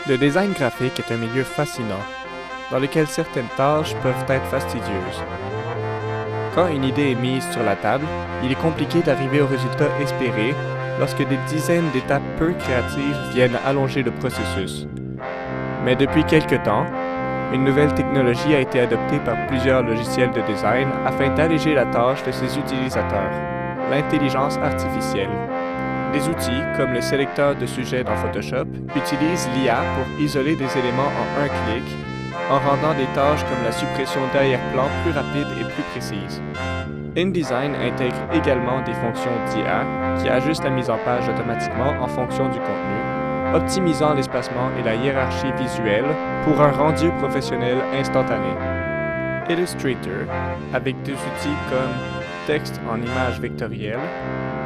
Le design graphique est un milieu fascinant, dans lequel certaines tâches peuvent être fastidieuses. Quand une idée est mise sur la table, il est compliqué d'arriver au résultat espéré lorsque des dizaines d'étapes peu créatives viennent allonger le processus. Mais depuis quelque temps, une nouvelle technologie a été adoptée par plusieurs logiciels de design afin d'alléger la tâche de ses utilisateurs, l'intelligence artificielle. Des outils, comme le sélecteur de sujets dans Photoshop, utilisent l'IA pour isoler des éléments en un clic, en rendant des tâches comme la suppression d'arrière-plan plus rapides et plus précises. InDesign intègre également des fonctions d'IA qui ajustent la mise en page automatiquement en fonction du contenu, optimisant l'espacement et la hiérarchie visuelle pour un rendu professionnel instantané. Illustrator, avec des outils comme texte en images vectorielles,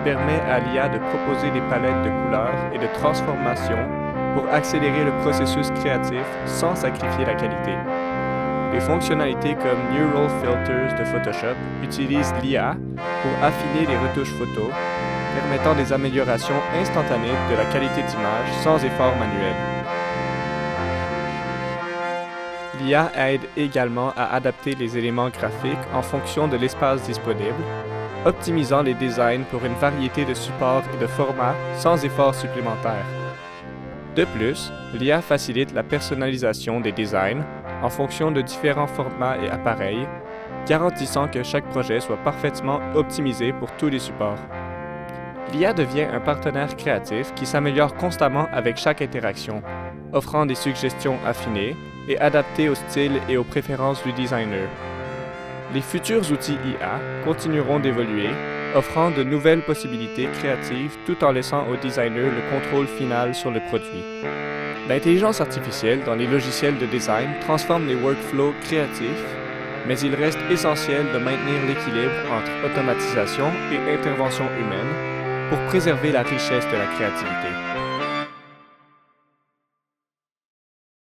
permet à l'IA de proposer des palettes de couleurs et de transformations pour accélérer le processus créatif sans sacrifier la qualité. Les fonctionnalités comme Neural Filters de Photoshop utilisent l'IA pour affiner les retouches photos, permettant des améliorations instantanées de la qualité d'image sans effort manuel. L'IA aide également à adapter les éléments graphiques en fonction de l'espace disponible, optimisant les designs pour une variété de supports et de formats sans effort supplémentaire. De plus, l'IA facilite la personnalisation des designs en fonction de différents formats et appareils, garantissant que chaque projet soit parfaitement optimisé pour tous les supports. L'IA devient un partenaire créatif qui s'améliore constamment avec chaque interaction, offrant des suggestions affinées et adaptées au style et aux préférences du designer. Les futurs outils IA continueront d'évoluer, offrant de nouvelles possibilités créatives tout en laissant au designer le contrôle final sur le produit. L'intelligence artificielle dans les logiciels de design transforme les workflows créatifs, mais il reste essentiel de maintenir l'équilibre entre automatisation et intervention humaine pour préserver la richesse de la créativité.